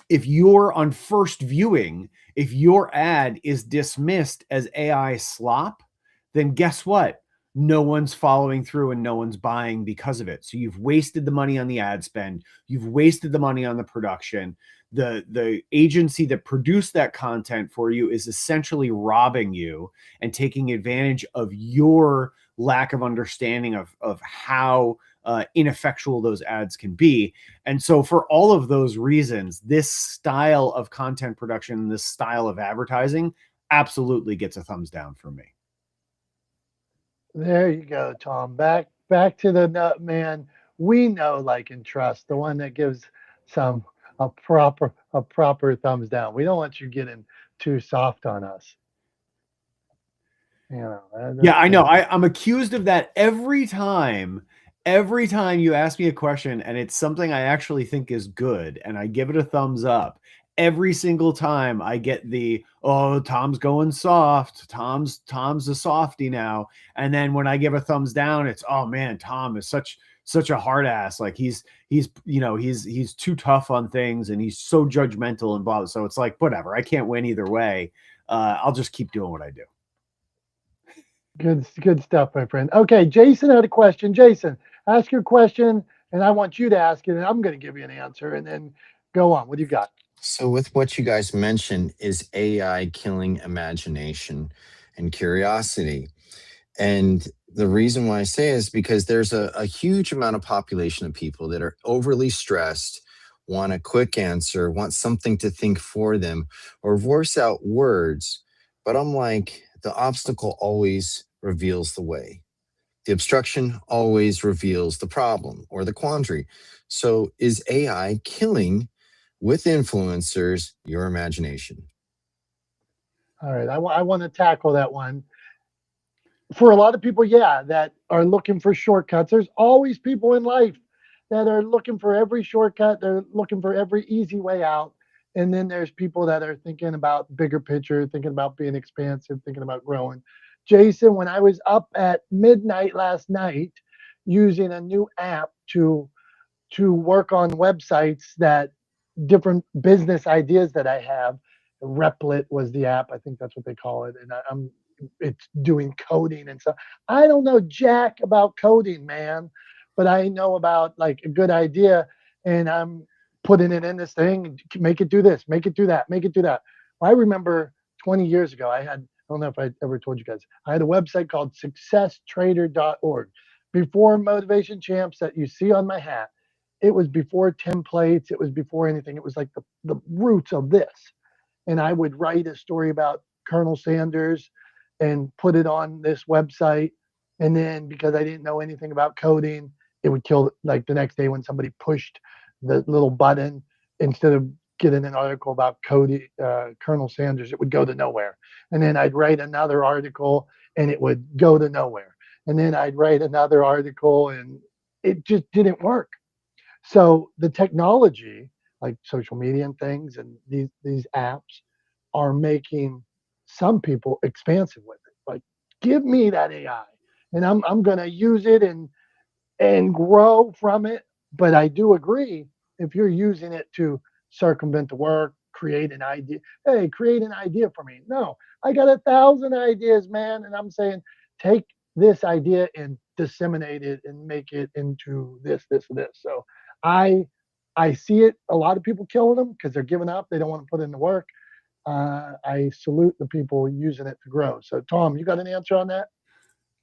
Speaker 2: if you're on first viewing, if your ad is dismissed as AI slop, then guess what? No one's following through and no one's buying because of it. So you've wasted the money on the ad spend. You've wasted the money on the production. The agency that produced that content for you is essentially robbing you and taking advantage of your lack of understanding of how ineffectual those ads can be. And so for all of those reasons, this style of content production, this style of advertising absolutely gets a thumbs down from me.
Speaker 1: There you go, Tom. Back to the nut man. We know, like, and trust, the one that gives some a proper thumbs down. We don't want you getting too soft on us. You know.
Speaker 2: Yeah, I know. I'm accused of that every time. Every time you ask me a question and it's something I actually think is good and I give it a thumbs up, every single time I get the, oh, Tom's going soft. Tom's a softy now. And then when I give a thumbs down, it's, oh man, Tom is such a hard ass. Like he's he's too tough on things and he's so judgmental and blah. So it's like, whatever. I can't win either way. I'll just keep doing what I do.
Speaker 1: Good stuff, my friend. Okay, Jason had a question. Jason, ask your question, and I want you to ask it, and I'm going to give you an answer, and then go on. What do you got?
Speaker 5: So, with what you guys mentioned, is AI killing imagination and curiosity? And the reason why I say is because there's a huge amount of population of people that are overly stressed, want a quick answer, want something to think for them, or voice out words. But I'm like, the obstacle always reveals the way. The obstruction always reveals the problem or the quandary. So is AI killing with influencers your imagination?
Speaker 1: All right, I want to tackle that one. For a lot of people, yeah, that are looking for shortcuts. There's always people in life that are looking for every shortcut. They're looking for every easy way out. And then there's people that are thinking about bigger picture, thinking about being expansive, thinking about growing. Jason, when I was up at midnight last night using a new app to work on websites, that different business ideas that I have. Replit was the app. I think that's what they call it. And I'm it's doing coding and stuff. I don't know jack about coding, man, but I know about like a good idea, and I'm putting it in this thing. Make it do this, make it do that, make it do that. Well, I remember 20 years ago, I don't know if I ever told you guys, I had a website called successtrader.org. Before Motivation Champs that you see on my hat, it was before templates, it was before anything. It was like the roots of this. And I would write a story about Colonel Sanders and put it on this website. And then because I didn't know anything about coding, it would kill like the next day when somebody pushed the little button, instead of getting an article about coding, Colonel Sanders, it would go to nowhere. And then I'd write another article and it would go to nowhere. And then I'd write another article and it just didn't work. So the technology, like social media and things, and these apps are making some people expansive with it. Like, give me that AI, and I'm gonna use it and grow from it. But I do agree, if you're using it to circumvent the work, create an idea. Hey, create an idea for me. No, I got 1,000 ideas, man, and I'm saying take this idea and disseminate it and make it into this, this, and this. So I I see it. A lot of people killing them because they're giving up. They don't want to put in the work. I salute the people using it to grow. So, Tom, you got an answer on that?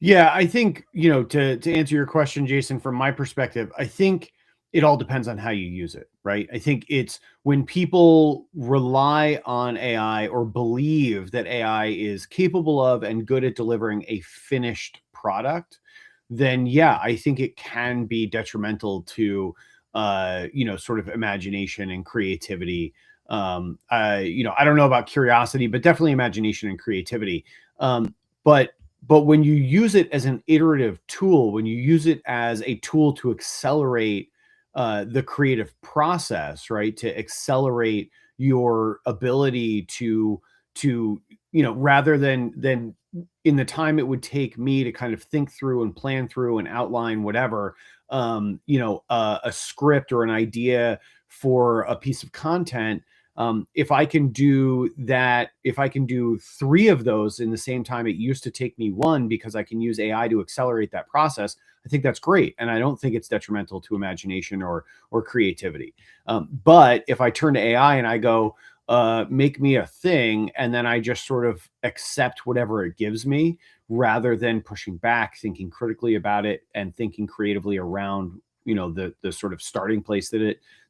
Speaker 2: Yeah, I think, to answer your question, Jason, from my perspective, I think it all depends on how you use it, right? I think it's when people rely on AI or believe that AI is capable of and good at delivering a finished product, then yeah, I think it can be detrimental to, sort of imagination and creativity. I don't know about curiosity, but definitely imagination and creativity. But when you use it as an iterative tool, when you use it as a tool to accelerate the creative process, right? To accelerate your ability to rather than in the time it would take me to kind of think through and plan through and outline whatever, a script or an idea for a piece of content. If I can do that, if I can do 3 of those in the same time it used to take me 1, because I can use AI to accelerate that process, I think that's great. And I don't think it's detrimental to imagination or creativity. But if I turn to AI and I go, make me a thing, and then I just sort of accept whatever it gives me, rather than pushing back, thinking critically about it, and thinking creatively around the sort of starting place that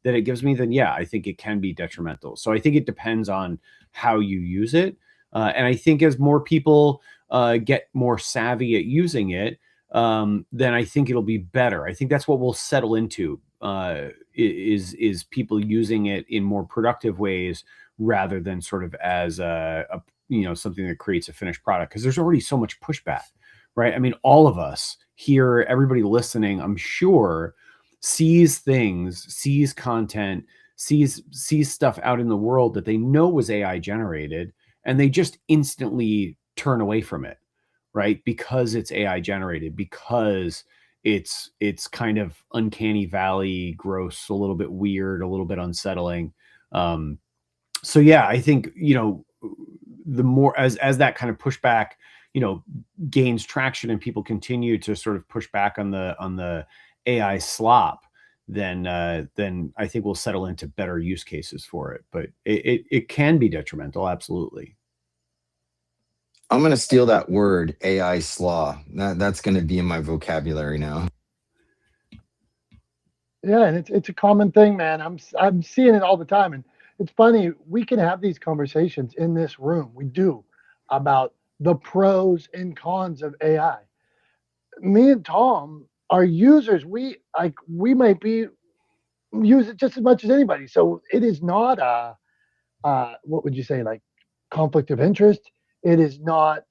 Speaker 2: it gives me, then yeah, I think it can be detrimental. So I think it depends on how you use it. And I think as more people get more savvy at using it, then I think it'll be better. I think that's what we'll settle into, is people using it in more productive ways rather than sort of as a something that creates a finished product, because there's already so much pushback, right? I mean, all of us here, everybody listening, I'm sure, sees things, sees content, sees stuff out in the world that they know was AI generated, and they just instantly turn away from it, right? Because it's AI generated, because it's kind of uncanny valley, gross, a little bit weird, a little bit unsettling. So yeah, I think, the more as that kind of pushback, gains traction and people continue to sort of push back on the AI slop, then I think we'll settle into better use cases for it. But it can be detrimental, absolutely.
Speaker 5: I'm going to steal that word, AI slaw. That's going to be in my vocabulary now.
Speaker 1: Yeah, and it's a common thing, man. I'm seeing it all the time, and it's funny. We can have these conversations in this room. We do, about the pros and cons of AI. Me and Tom are users. We might be use it just as much as anybody. So it is not what would you say, like conflict of interest. It is not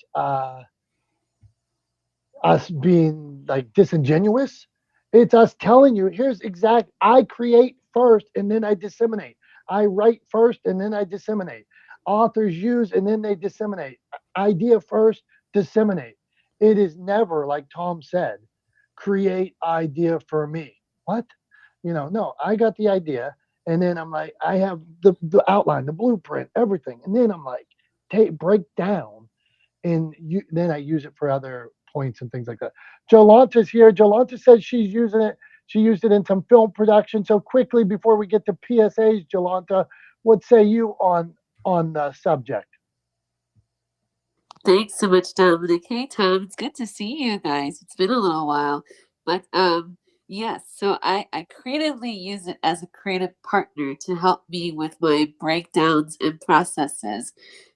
Speaker 1: us being like disingenuous. It's us telling you, here's exact, I create first and then I disseminate. I write first and then I disseminate. Authors use and then they disseminate. Idea first, disseminate. It is never, like Tom said, create idea for me. What? No, I got the idea. And then I'm like, I have the outline, the blueprint, everything. And then I'm like, break down. And then I use it for other points and things like that. Jolanta's here. Jolanta says she's using it. She used it in some film production. So quickly, before we get to PSAs, Jolanta, what say you on the subject?
Speaker 6: Thanks so much, Dominic. Hey, Tom, it's good to see you guys. It's been a little while. But yes, so I creatively use it as a creative partner to help me with my breakdowns and processes,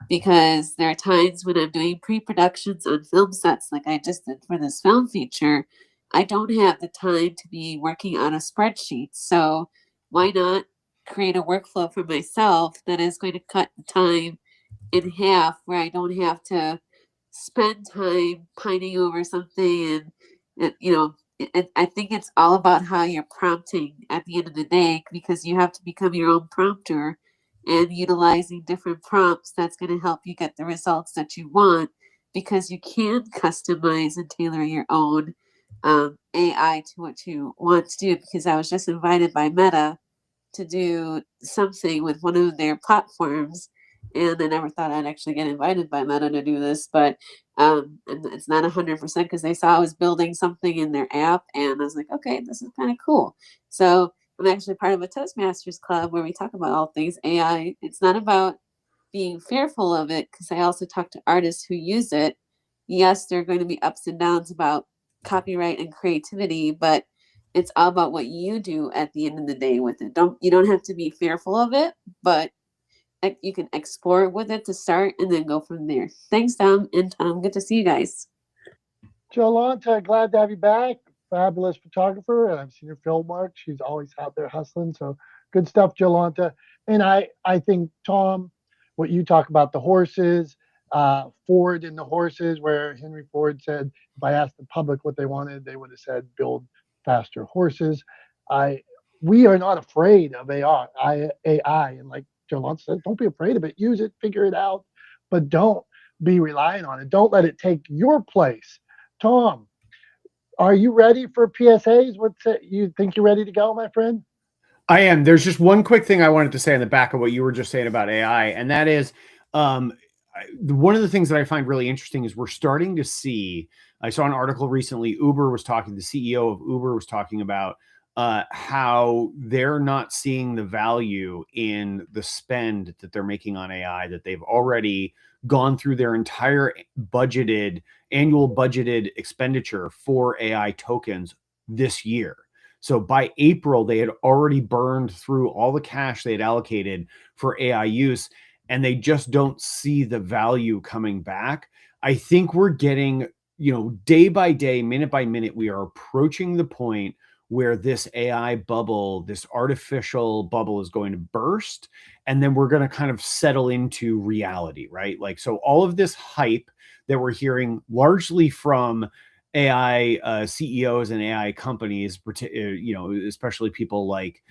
Speaker 6: because there are times when I'm doing pre-productions on film sets like I just did for this film feature. I don't have the time to be working on a spreadsheet. So why not create a workflow for myself that is going to cut the time in half, where I don't have to spend time pining over something. And I think it's all about how you're prompting at the end of the day, because you have to become your own prompter, and utilizing different prompts that's going to help you get the results that you want, because you can customize and tailor your own AI to what you want to do. Because I was just invited by Meta to do something with one of their platforms, and I never thought I'd actually get invited by Meta to do this, but and it's not 100% because they saw I was building something in their app, and I was like, okay, this is kind of cool. So I'm actually part of a Toastmasters club where we talk about all things AI. It's not about being fearful of it, because I also talk to artists who use it. Yes, there are going to be ups and downs about copyright and creativity, but it's all about what you do at the end of the day with it. You don't have to be fearful of it, but you can explore with it to start and then go from there. Thanks, Tom and Tom. Good to see you guys.
Speaker 1: Jolanta, glad to have you back. Fabulous photographer, and I've seen your film work. She's always out there hustling. So good stuff, Jolanta. And I think, Tom, what you talk about, the horses, Ford and the horses, where Henry Ford said, if I asked the public what they wanted, they would have said, build faster horses. We are not afraid of AI, and like Jolanta said, don't be afraid of it. Use it, figure it out, but don't be relying on it. Don't let it take your place. Tom, are you ready for PSAs? You think you're ready to go, my friend?
Speaker 2: I am. There's just one quick thing I wanted to say on the back of what you were just saying about AI, and that is one of the things that I find really interesting is we're starting to see. I saw an article recently. The CEO of Uber was talking about how they're not seeing the value in the spend that they're making on AI, that they've already gone through their entire annual budgeted expenditure for AI tokens this year. So by April, they had already burned through all the cash they had allocated for AI use, and they just don't see the value coming back. I think we're getting, day by day, minute by minute, we are approaching the point where this AI bubble, this artificial bubble is going to burst. And then we're going to kind of settle into reality, right? Like, so all of this hype that we're hearing largely from AI CEOs and AI companies, especially people like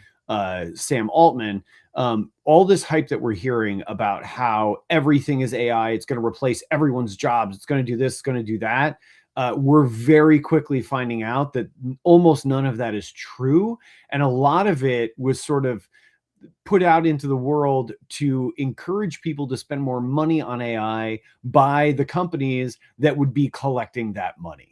Speaker 2: Sam Altman, all this hype that we're hearing about how everything is AI, it's going to replace everyone's jobs, it's going to do this, it's going to do that. We're very quickly finding out that almost none of that is true. And a lot of it was sort of put out into the world to encourage people to spend more money on AI by the companies that would be collecting that money.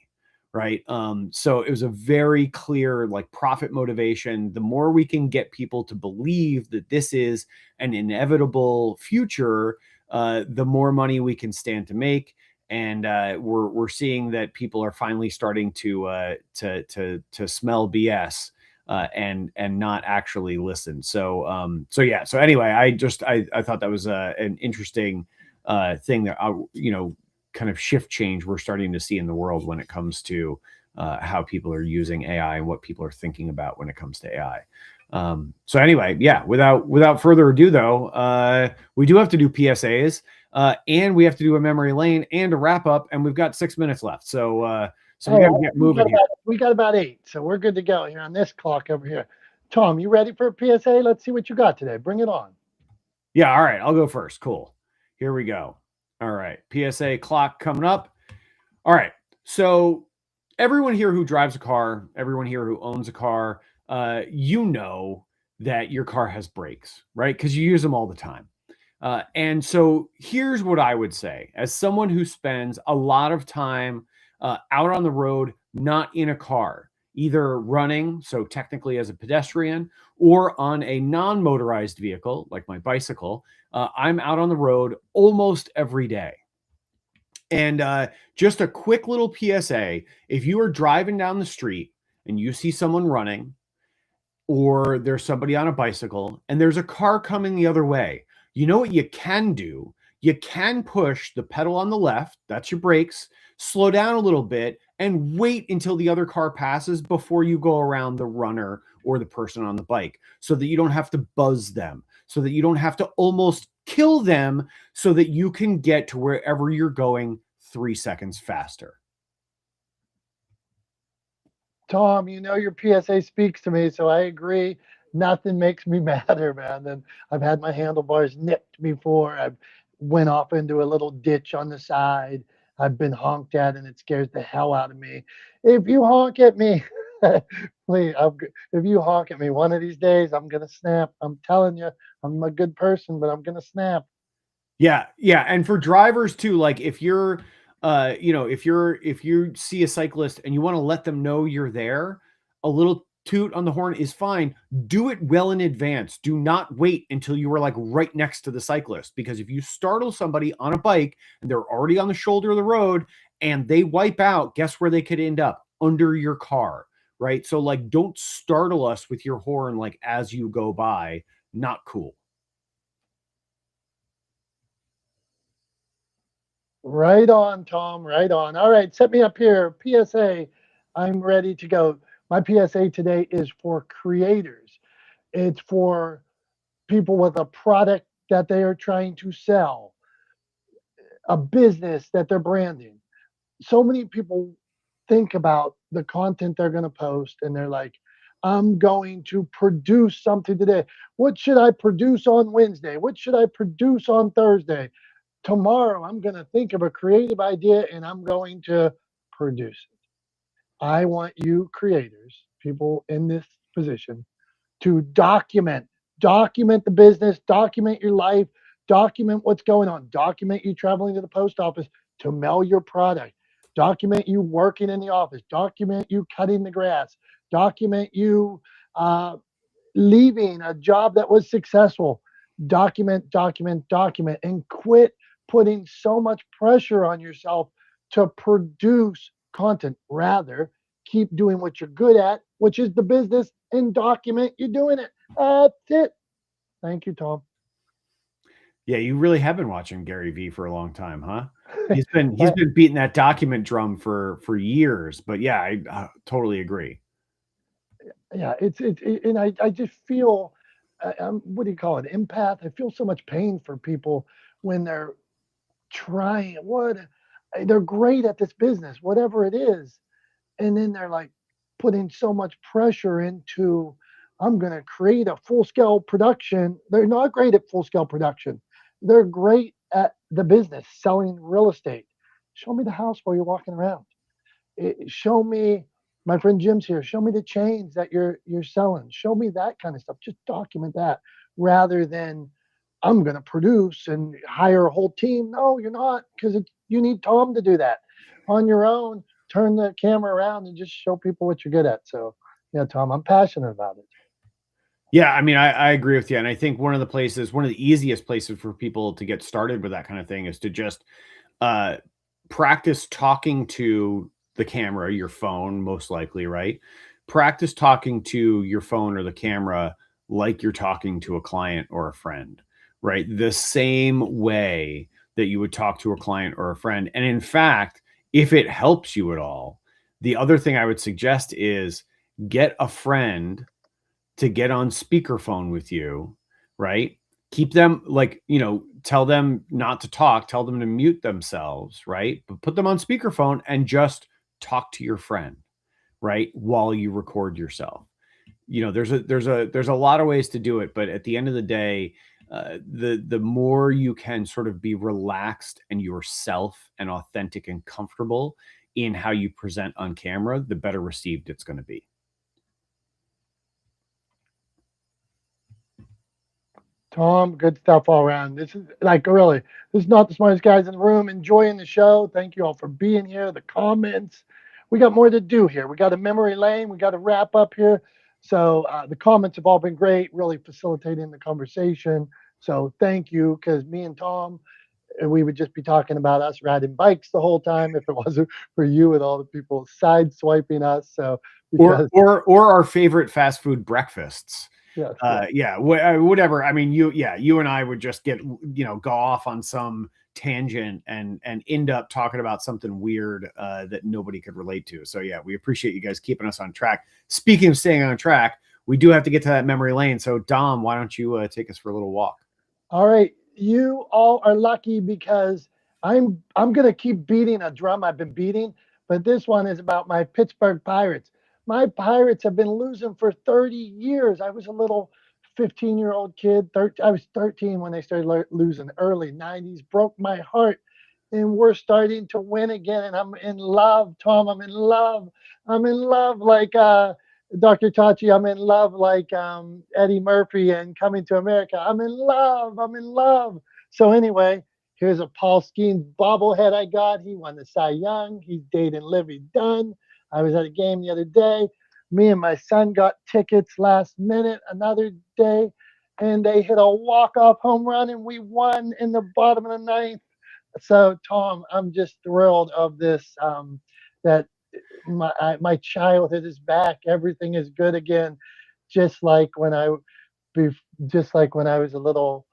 Speaker 2: Right. So it was a very clear like profit motivation. The more we can get people to believe that this is an inevitable future, the more money we can stand to make. And we're seeing that people are finally starting to smell BS and not actually listen. So yeah. So anyway, I thought that was an interesting thing that kind of shift change we're starting to see in the world when it comes to how people are using AI and what people are thinking about when it comes to AI. So anyway, yeah, without further ado though, we do have to do PSAs and we have to do a memory lane and a wrap up, and we've got 6 minutes left. So we got to get moving here.
Speaker 1: We got about 8, so we're good to go here on this clock over here. Tom, you ready for a PSA? Let's see what you got today. Bring it on.
Speaker 2: Yeah, all right, I'll go first. Cool. Here we go. All right, PSA clock coming up. All right, so everyone here who drives a car, everyone here who owns a car, you know that your car has brakes, right? Because you use them all the time. And so here's what I would say. As someone who spends a lot of time out on the road, not in a car, either running, so technically as a pedestrian, or on a non-motorized vehicle like my bicycle, I'm out on the road almost every day. And just a quick little PSA, if you are driving down the street and you see someone running, or there's somebody on a bicycle and there's a car coming the other way, you know what you can do? You can push the pedal on the left, that's your brakes, slow down a little bit, and wait until the other car passes before you go around the runner or the person on the bike, so that you don't have to buzz them, so that you don't have to almost kill them, so that you can get to wherever you're going 3 seconds faster.
Speaker 1: Tom, your PSA speaks to me, so I agree. Nothing makes me madder, man, than I've had my handlebars nipped before. I've went off into a little ditch on the side. I've been honked at, and it scares the hell out of me. If you honk at me, please, if you honk at me one of these days, I'm gonna snap. I'm telling you, I'm a good person, but I'm gonna snap.
Speaker 2: Yeah, and for drivers too, like if you're if you see a cyclist and you want to let them know you're there, a little toot on the horn is fine. Do it well in advance. Do not wait until you are like right next to the cyclist, because if you startle somebody on a bike and they're already on the shoulder of the road and they wipe out, guess where they could end up? Under your car, right? So like, don't startle us with your horn like as you go by. Not cool.
Speaker 1: Right on, Tom. Right on. All right, set me up here. PSA, I'm ready to go. My PSA today is for creators. It's for people with a product that they are trying to sell, a business that they're branding. So many people think about the content they're going to post and they're like, I'm going to produce something today. What should I produce on Wednesday? What should I produce on Thursday? Tomorrow, I'm going to think of a creative idea and I'm going to produce it. I want you creators, people in this position, to document the business, document your life, document what's going on, document you traveling to the post office to mail your product, document you working in the office, document you cutting the grass, document you leaving a job that was successful. Document, and quit putting so much pressure on yourself to produce content. Rather, keep doing what you're good at, which is the business, and document you doing it. That's it. Thank you, Tom.
Speaker 2: Yeah, you really have been watching Gary Vee for a long time, huh? He's been beating that document drum for years. But yeah, I totally agree.
Speaker 1: Yeah, and I just feel, what do you call it, empath. I feel so much pain for people when they're trying. They're great at this business, whatever it is, and then they're like putting so much pressure into, I'm going to create a full scale production. They're not great at full scale production. They're great at the business, selling real estate. Show me the house while you're walking around. Show me, my friend Jim's here. Show me the chains that you're selling. Show me that kind of stuff. Just document that rather than, I'm going to produce and hire a whole team. No, you're not, because you need Tom to do that on your own. Turn the camera around and just show people what you're good at. So yeah, Tom, I'm passionate about it.
Speaker 2: Yeah, I mean, I agree with you. And I think one of the easiest places for people to get started with that kind of thing is to just practice talking to the camera, your phone, most likely, right? Practice talking to your phone or the camera like you're talking to a client or a friend, right? The same way that you would talk to a client or a friend. And in fact, if it helps you at all, the other thing I would suggest is get a friend to get on speakerphone with you, right? Keep them tell them not to talk, tell them to mute themselves, right? But put them on speakerphone and just talk to your friend, right? While you record yourself. There's a lot of ways to do it, but at the end of the day, the more you can sort of be relaxed and yourself and authentic and comfortable in how you present on camera, the better received it's going to be.
Speaker 1: Tom, good stuff all around. This is this is not the smartest guys in the room. Enjoying the show. Thank you all for being here. The comments. We got more to do here. We got a memory lane. We got to wrap up here. So the comments have all been great, really facilitating the conversation. So thank you, because me and Tom, we would just be talking about us riding bikes the whole time if it wasn't for you and all the people side swiping us. So
Speaker 2: or our favorite fast food breakfasts.
Speaker 1: Yeah.
Speaker 2: Whatever. I mean, you and I would just get, go off on some tangent and end up talking about something weird that nobody could relate to. So yeah, we appreciate you guys keeping us on track. Speaking of staying on track, we do have to get to that memory lane. So Dom, why don't you take us for a little walk?
Speaker 1: All right. You all are lucky because I'm going to keep beating a drum I've been beating, but this one is about my Pittsburgh Pirates. My Pirates have been losing for 30 years. I was a little 15-year-old kid. I was 13 when they started losing, early 90s. Broke my heart. And we're starting to win again. And I'm in love, Tom. I'm in love. I'm in love like Dr. Tachi. I'm in love like Eddie Murphy and Coming to America. I'm in love. I'm in love. So anyway, here's a Paul Skeens bobblehead I got. He won the Cy Young. He's dating Livy Dunn. I was at a game the other day. Me and my son got tickets last minute another day, and they hit a walk-off home run, and we won in the bottom of the ninth. So, Tom, I'm just thrilled of this, that my childhood is back. Everything is good again, just like when I was a little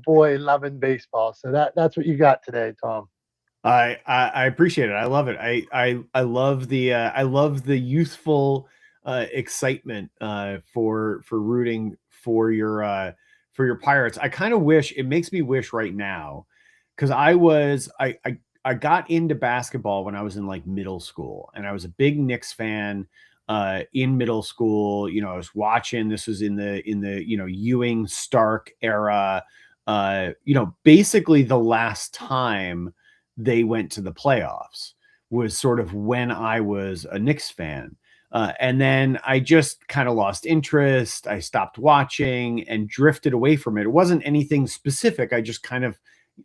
Speaker 1: boy loving baseball. So that's what you got today, Tom.
Speaker 2: I appreciate it. I love it. I love the youthful excitement for rooting for your Pirates. I kind of wish, it makes me wish right now, because I got into basketball when I was in like middle school, and I was a big Knicks fan in middle school. I was watching. This was in the Ewing Stark era. Basically the last time they went to the playoffs was sort of when I was a Knicks fan. And then I just kind of lost interest. I stopped watching and drifted away from it. It wasn't anything specific. I just kind of,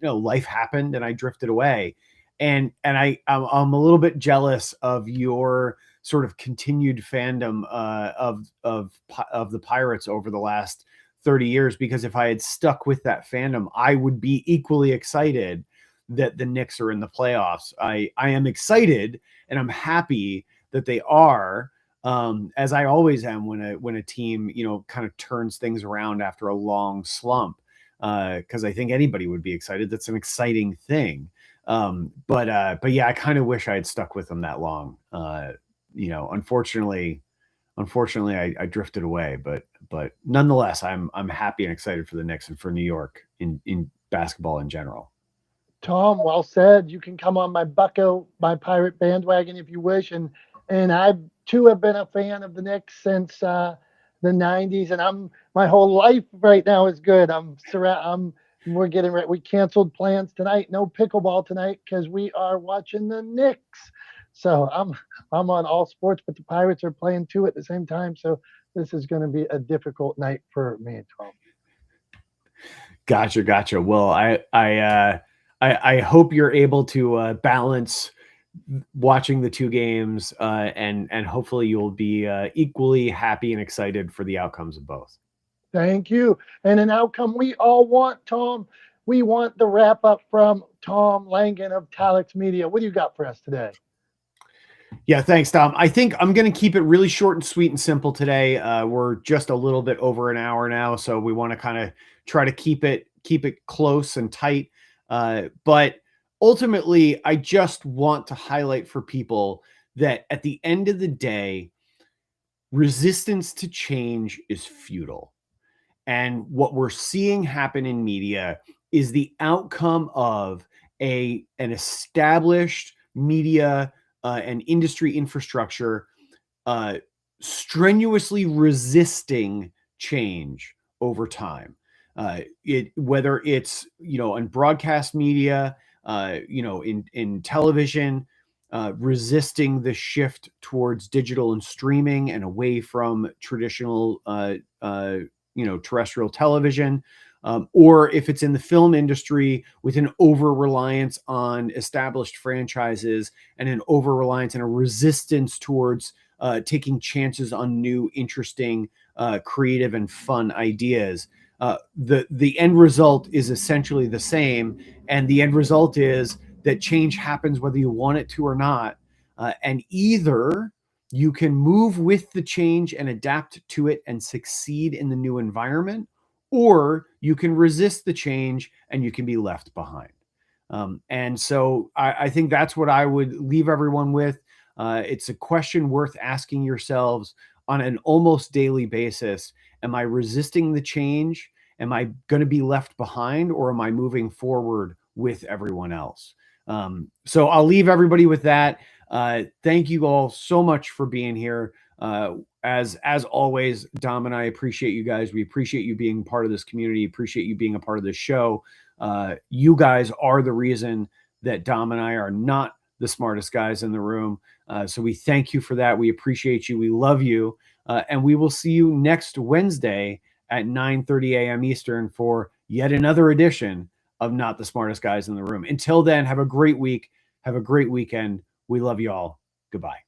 Speaker 2: life happened and I drifted away. And I'm a little bit jealous of your sort of continued fandom of the Pirates over the last 30 years, because if I had stuck with that fandom, I would be equally excited that the Knicks are in the playoffs. I am excited and I'm happy that they are, as I always am when a team, kind of turns things around after a long slump. because I think anybody would be excited. That's an exciting thing. But yeah, I kind of wish I had stuck with them that long. Unfortunately, I drifted away, but nonetheless, I'm happy and excited for the Knicks and for New York in basketball in general.
Speaker 1: Tom, well said. You can come on my Pirate bandwagon if you wish, and I too have been a fan of the Knicks since the '90s, and my whole life right now is good. We're getting ready. We canceled plans tonight. No pickleball tonight because we are watching the Knicks. So I'm on all sports, but the Pirates are playing too at the same time. So this is going to be a difficult night for me and Tom.
Speaker 2: Gotcha. Well, I hope you're able to balance watching the two games, and hopefully you'll be equally happy and excited for the outcomes of both.
Speaker 1: Thank you. And an outcome we all want, Tom. We want the wrap up from Tom Langan of Talex Media. What do you got for us today?
Speaker 2: Yeah, thanks, Tom. I think I'm going to keep it really short and sweet and simple today. We're just a little bit over an hour now, so we want to kind of try to keep it close and tight. But ultimately, I just want to highlight for people that at the end of the day, resistance to change is futile. And what we're seeing happen in media is the outcome of an established media and industry infrastructure strenuously resisting change over time. Whether it's in broadcast media, in television, resisting the shift towards digital and streaming and away from traditional terrestrial television, or if it's in the film industry with an over-reliance on established franchises and an over-reliance and a resistance towards taking chances on new, interesting, creative and fun ideas. The end result is essentially the same, and the end result is that change happens whether you want it to or not, and either you can move with the change and adapt to it and succeed in the new environment, or you can resist the change and you can be left behind. And so I think that's what I would leave everyone with. It's a question worth asking yourselves on an almost daily basis. Am I resisting the change? Am I going to be left behind, or am I moving forward with everyone else? So I'll leave everybody with that. Thank you all so much for being here. As always, Dom and I appreciate you guys. We appreciate you being part of this community, appreciate you being a part of this show. You guys are the reason that Dom and I are not the smartest guys in the room. So we thank you for that. We appreciate you. We love you. And we will see you next Wednesday at 9:30 a.m. Eastern for yet another edition of Not the Smartest Guys in the Room. Until then, have a great week. Have a great weekend. We love you all. Goodbye.